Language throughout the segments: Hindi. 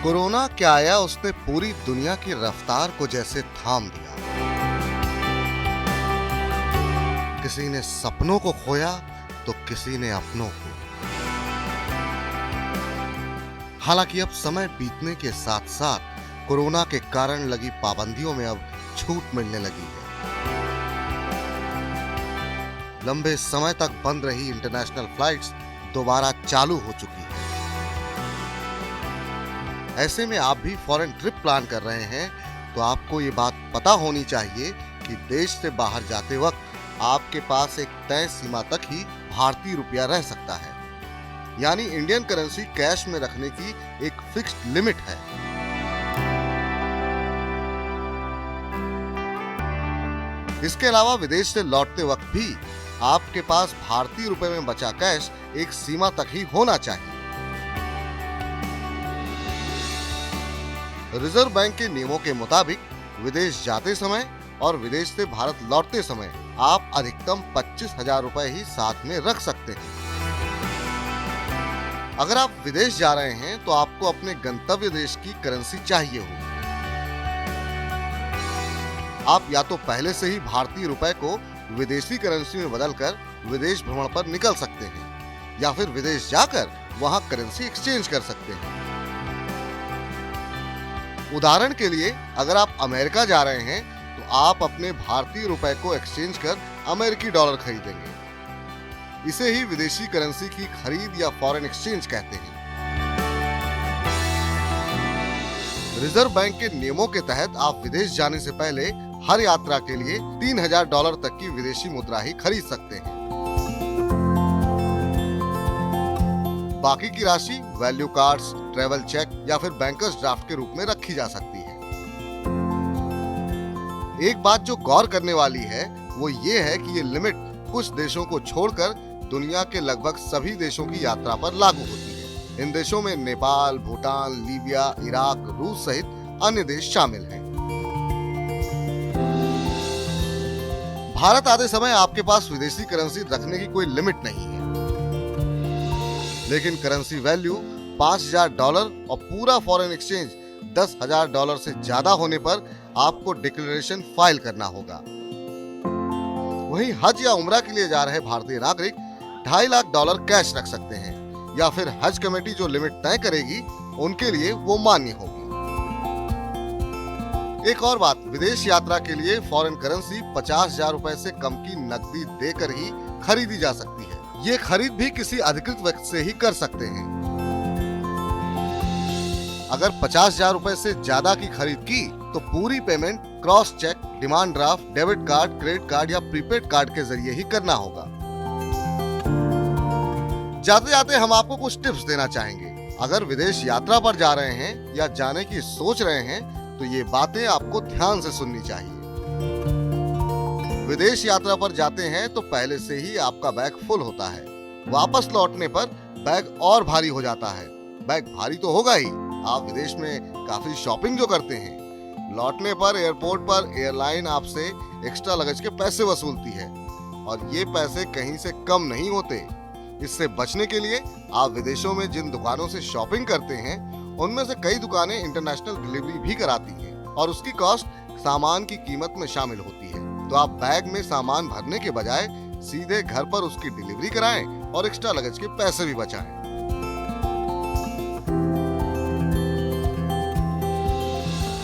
कोरोना क्या आया, उसने पूरी दुनिया की रफ्तार को जैसे थाम दिया। किसी ने सपनों को खोया तो किसी ने अपनों को। हालांकि अब समय बीतने के साथ साथ कोरोना के कारण लगी पाबंदियों में अब छूट मिलने लगी है। लंबे समय तक बंद रही इंटरनेशनल फ्लाइट्स दोबारा चालू हो चुकी है। ऐसे में आप भी फॉरेन ट्रिप प्लान कर रहे हैं तो आपको ये बात पता होनी चाहिए कि देश से बाहर जाते वक्त आपके पास एक तय सीमा तक ही भारतीय रुपया रह सकता है, यानी इंडियन करेंसी कैश में रखने की एक फिक्स्ड लिमिट है। इसके अलावा विदेश से लौटते वक्त भी आपके पास भारतीय रुपए में बचा कैश एक सीमा तक ही होना चाहिए। रिजर्व बैंक के नियमों के मुताबिक विदेश जाते समय और विदेश से भारत लौटते समय आप अधिकतम 25,000 रुपए ही साथ में रख सकते हैं। अगर आप विदेश जा रहे हैं तो आपको अपने गंतव्य देश की करेंसी चाहिए होगी। आप या तो पहले से ही भारतीय रुपए को विदेशी करेंसी में बदलकर विदेश भ्रमण पर निकल सकते हैं या फिर विदेश जाकर वहां करेंसी एक्सचेंज कर सकते हैं। उदाहरण के लिए अगर आप अमेरिका जा रहे हैं तो आप अपने भारतीय रुपए को एक्सचेंज कर अमेरिकी डॉलर खरीदेंगे। इसे ही विदेशी करेंसी की खरीद या फॉरेन एक्सचेंज कहते हैं। रिजर्व बैंक के नियमों के तहत आप विदेश जाने से पहले हर यात्रा के लिए $3,000 तक की विदेशी मुद्रा ही खरीद सकते हैं। बाकी की राशि वैल्यू कार्ड्स, ट्रैवल चेक या फिर बैंकर्स ड्राफ्ट के रूप में रखी जा सकती है। एक बात जो गौर करने वाली है वो ये है कि ये लिमिट कुछ देशों को छोड़कर दुनिया के लगभग सभी देशों की यात्रा पर लागू होती है। इन देशों में नेपाल, भूटान, लीबिया, इराक, रूस सहित अन्य देश शामिल हैं। भारत आते समय आपके पास विदेशी करेंसी रखने की कोई लिमिट नहीं है, लेकिन करेंसी वैल्यू $5,000 और पूरा फॉरेन एक्सचेंज $10,000 से ज्यादा होने पर आपको डिक्लेरेशन फाइल करना होगा। वहीं हज या उम्रा के लिए जा रहे भारतीय नागरिक $2.5 लाख कैश रख सकते हैं या फिर हज कमेटी जो लिमिट तय करेगी उनके लिए वो मान्य होगी। एक और बात, विदेश यात्रा के लिए फॉरेन करेंसी 50,000 रुपए से कम की नकदी देकर ही खरीदी जा सकती है। ये खरीद भी किसी अधिकृत व्यक्ति से ही कर सकते हैं। अगर 50,000 रुपए से ज्यादा की खरीद की तो पूरी payment cross check, demand draft, debit card, credit card या प्रीपेड कार्ड के जरिए ही करना होगा। जाते जाते हम आपको कुछ टिप्स देना चाहेंगे। अगर विदेश यात्रा पर जा रहे हैं या जाने की सोच रहे हैं तो ये बातें आपको ध्यान से सुननी चाहिए। विदेश यात्रा पर जाते हैं तो पहले से ही आपका बैग फुल होता है। वापस लौटने पर बैग और भारी हो जाता है। बैग भारी तो होगा ही, आप विदेश में काफी शॉपिंग जो करते हैं। लौटने पर एयरपोर्ट पर एयरलाइन आपसे एक्स्ट्रा लगेज के पैसे वसूलती है और ये पैसे कहीं से कम नहीं होते। इससे बचने के लिए आप विदेशों में जिन दुकानों से शॉपिंग करते हैं उनमें से कई दुकानें इंटरनेशनल डिलीवरी भी कराती हैं और उसकी कॉस्ट सामान की कीमत में शामिल होती है। तो आप बैग में सामान भरने के बजाय सीधे घर पर उसकी डिलीवरी कराएं और एक्स्ट्रा लगेज के पैसे भी बचाएं।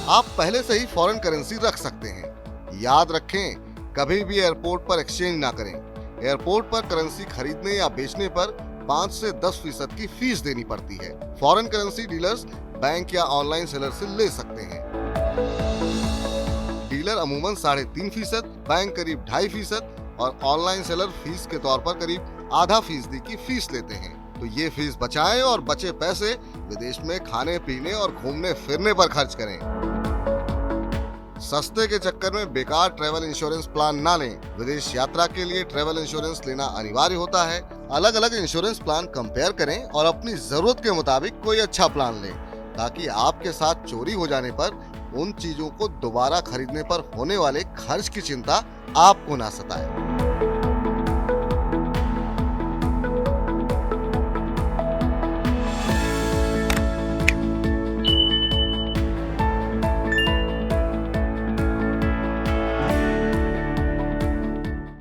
आप पहले से ही फॉरेन करेंसी रख सकते हैं। याद रखें, कभी भी एयरपोर्ट पर एक्सचेंज ना करें। एयरपोर्ट पर करेंसी खरीदने या बेचने पर 5 से 10% की फीस देनी पड़ती है। फॉरेन करेंसी डीलर्स बैंक या ऑनलाइन सेलर से ले सकते हैं। डीलर अमूमन 3.5%, बैंक करीब 2.5% और ऑनलाइन सेलर फीस के तौर पर करीब आधा फीसदी की फीस लेते हैं। तो ये फीस बचाएं और बचे पैसे विदेश में खाने पीने और घूमने फिरने पर खर्च करें। सस्ते के चक्कर में बेकार ट्रैवल इंश्योरेंस प्लान ना लें। विदेश यात्रा के लिए ट्रैवल इंश्योरेंस लेना अनिवार्य होता है। अलग अलग इंश्योरेंस प्लान कंपेयर करें और अपनी जरूरत के मुताबिक कोई अच्छा प्लान लें, ताकि आपके साथ चोरी हो जाने पर उन चीजों को दोबारा खरीदने पर होने वाले खर्च की चिंता आपको ना सताए।